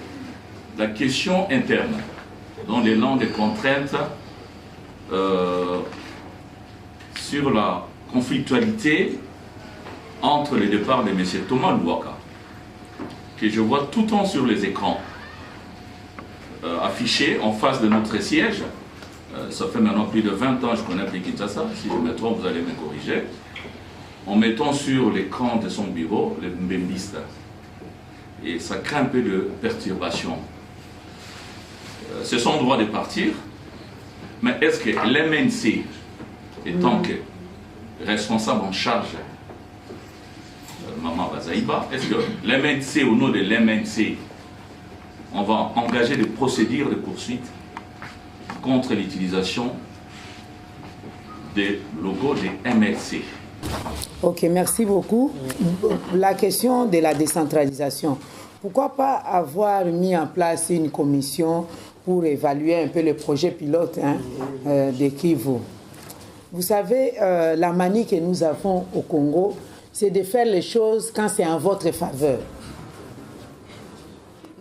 La question interne, dans l'élan des contraintes sur la conflictualité entre les départs de M. Thomas Louaka, que je vois tout le temps sur les écrans, affiché en face de notre siège. Ça fait maintenant plus de 20 ans que je connais Kinshasa. Si je me trompe, vous allez me corriger. en mettant sur l'écran de son bureau les mbembistes. Et ça crée un peu de perturbation. C'est son droit de partir, mais est-ce que l'MNC, étant que responsable en charge, Maman Bazaïba, est-ce que l'MNC, au nom de l'MNC, on va engager des procédures de poursuite contre l'utilisation des logos des MLC? Ok, merci beaucoup. La question de la décentralisation. Pourquoi pas avoir mis en place une commission pour évaluer un peu le projet pilote de Kivu? Vous savez, la manie que nous avons au Congo, c'est de faire les choses quand c'est en votre faveur.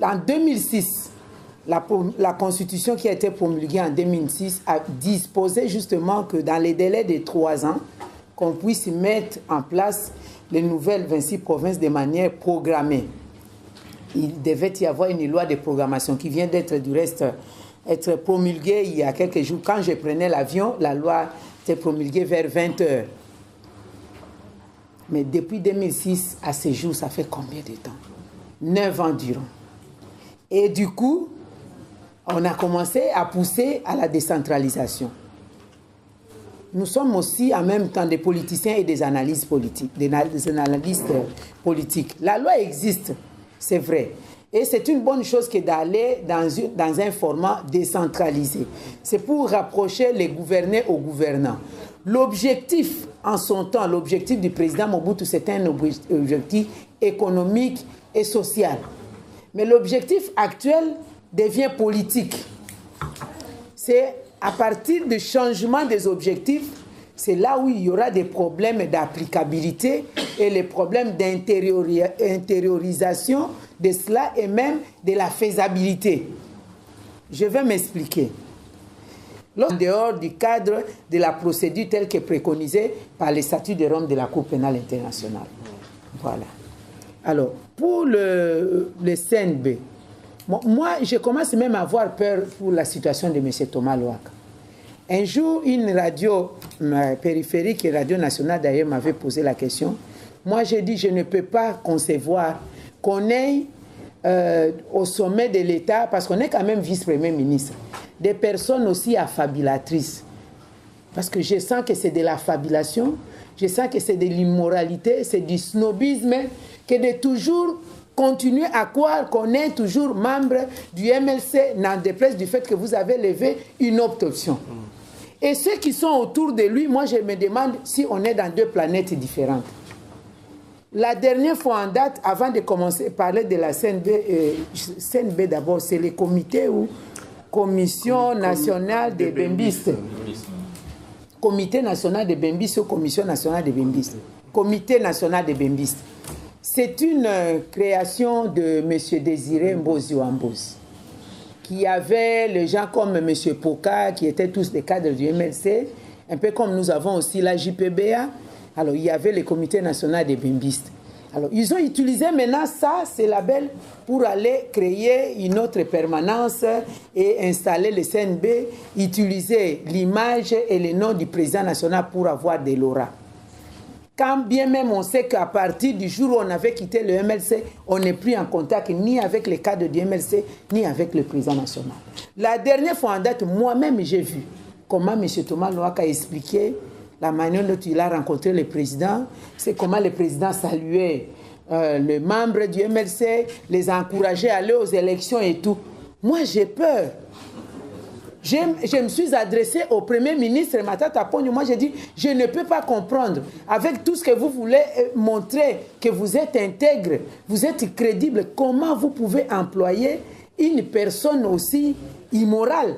En 2006, la constitution qui a été promulguée en 2006 a disposé justement que dans les délais de 3 ans, qu'on puisse mettre en place les nouvelles 26 provinces de manière programmée. Il devait y avoir une loi de programmation qui vient d'être, du reste, être promulguée il y a quelques jours. Quand je prenais l'avion, la loi était promulguée vers 20 h. Mais depuis 2006 à ce jour, ça fait combien de temps? 9 ans durant. Et du coup, on a commencé à pousser à la décentralisation. Nous sommes aussi en même temps des politiciens et des analystes politiques. La loi existe, c'est vrai. Et c'est une bonne chose que d'aller dans un format décentralisé. C'est pour rapprocher les gouvernés aux gouvernants. L'objectif, en son temps, l'objectif du président Mobutu, c'est un objectif économique et social. Mais l'objectif actuel devient politique. C'est à partir du changement des objectifs, c'est là où il y aura des problèmes d'applicabilité et les problèmes d'intériorisation de cela et même de la faisabilité. Je vais m'expliquer. En dehors du cadre de la procédure telle que préconisée par les statuts de Rome de la Cour pénale internationale. Voilà. Alors, pour le CNB, moi, je commence même à avoir peur pour la situation de M. Thomas Louaka. Un jour, une radio périphérique et Radio Nationale d'ailleurs m'avait posé la question. Moi, j'ai dit, je ne peux pas concevoir qu'on ait au sommet de l'État, parce qu'on est quand même vice-premier ministre, des personnes aussi affabulatrices. Parce que je sens que c'est de l'affabulation, je sens que c'est de l'immoralité, c'est du snobisme, que de toujours continuer à croire qu'on est toujours membre du MLC, n'en déplaise du fait que vous avez levé une autre option. Et ceux qui sont autour de lui, moi je me demande si on est dans 2 planètes différentes. La dernière fois en date, avant de commencer à parler de la CNB, CNB d'abord, c'est le comité ou Commission nationale des Bembistes. Comité national des Bembistes ou Commission nationale des Bembistes. Comité national des Bembistes. C'est une création de M. Désiré Mbozi-Wambozi, qui avait les gens comme M. Poka, qui étaient tous des cadres du MLC, un peu comme nous avons aussi la JPBA. Alors, il y avait le Comité national des Bembistes. Alors, ils ont utilisé maintenant ça, ces labels, pour aller créer une autre permanence et installer le CNB, utiliser l'image et le nom du président national pour avoir des lauréats. Quand bien même on sait qu'à partir du jour où on avait quitté le MLC, on n'est plus en contact ni avec les cadres du MLC, ni avec le président national. La dernière fois en date, moi-même, j'ai vu comment M. Thomas Louaka a expliqué la manière dont il a rencontré le président, c'est comment le président saluait les membres du MLC, les encourageait à aller aux élections et tout. Moi, j'ai peur. Je me suis adressé au Premier ministre, Matata Ponyo. Moi, j'ai dit, je ne peux pas comprendre. Avec tout ce que vous voulez montrer, que vous êtes intègre, vous êtes crédible, comment vous pouvez employer une personne aussi immorale?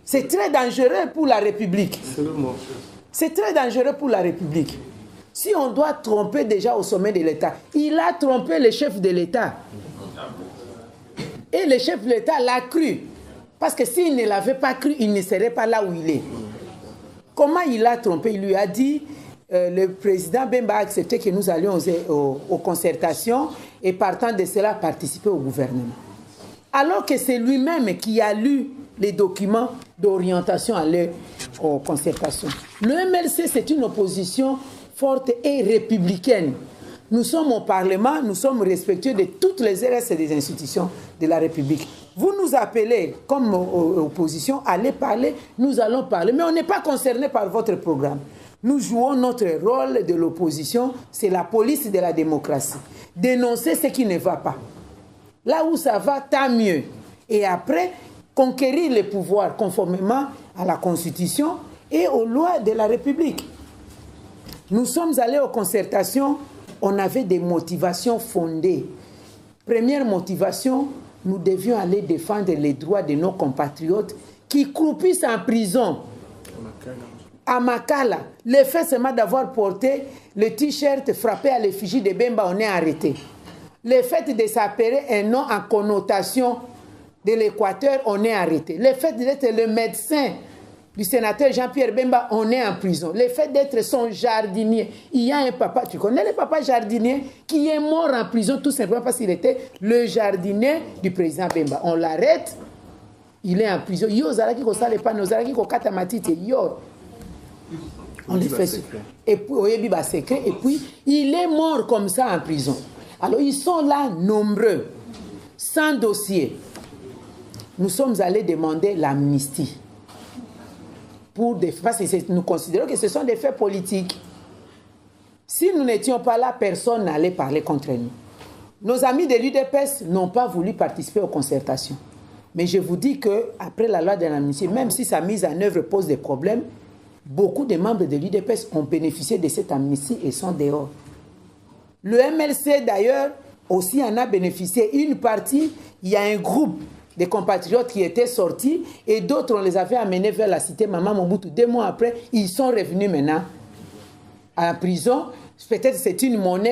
C'est très dangereux pour la République. C'est très dangereux pour la République. Si on doit tromper déjà au sommet de l'État, il a trompé le chef de l'État. Et le chef de l'État l'a cru. Parce que s'il ne l'avait pas cru, il ne serait pas là où il est. Comment il a trompé? Il lui a dit, le président Bemba a accepté que nous allions aux concertations et partant de cela, participer au gouvernement. Alors que c'est lui-même qui a lu les documents d'orientation à aux concertations. Le MLC, c'est une opposition forte et républicaine. Nous sommes au Parlement, nous sommes respectueux de toutes les RS et des institutions de la République. Vous nous appelez comme opposition, allez parler, nous allons parler, mais on n'est pas concerné par votre programme. Nous jouons notre rôle de l'opposition, c'est la police de la démocratie. Dénoncer ce qui ne va pas. Là où ça va, tant mieux. Et après, conquérir les pouvoirs conformément à la Constitution et aux lois de la République. Nous sommes allés aux concertations, on avait des motivations fondées. Première motivation, nous devions aller défendre les droits de nos compatriotes qui croupissent en prison. À Makala, le fait seulement d'avoir porté le t-shirt frappé à l'effigie de Bemba, on est arrêté. Le fait de s'appeler un nom en connotation de l'Équateur, on est arrêté. Le fait d'être le médecin du sénateur Jean-Pierre Bemba, on est en prison. Le fait d'être son jardinier, il y a un papa, tu connais le papa jardinier, qui est mort en prison tout simplement parce qu'il était le jardinier du président Bemba. On l'arrête, il est en prison. Yo, Zaraki ko sale pa, no Zaraki ko kata matite, yo. On les fait secret. Et puis, secret. Et puis, il est mort comme ça en prison. Alors, ils sont là nombreux, sans dossier. Nous sommes allés demander l'amnistie. Parce que nous considérons que ce sont des faits politiques. Si nous n'étions pas là, personne n'allait parler contre nous. Nos amis de l'UDPS n'ont pas voulu participer aux concertations. Mais je vous dis qu'après la loi de l'amnistie, même si sa mise en œuvre pose des problèmes, beaucoup de membres de l'UDPS ont bénéficié de cette amnistie et sont dehors. Le MLC, d'ailleurs, aussi en a bénéficié. Une partie, il y a un groupe de compatriotes qui étaient sortis et d'autres, on les avait amenés vers la cité Maman Mobutu. 2 mois après, ils sont revenus maintenant en prison. Peut-être c'est une monnaie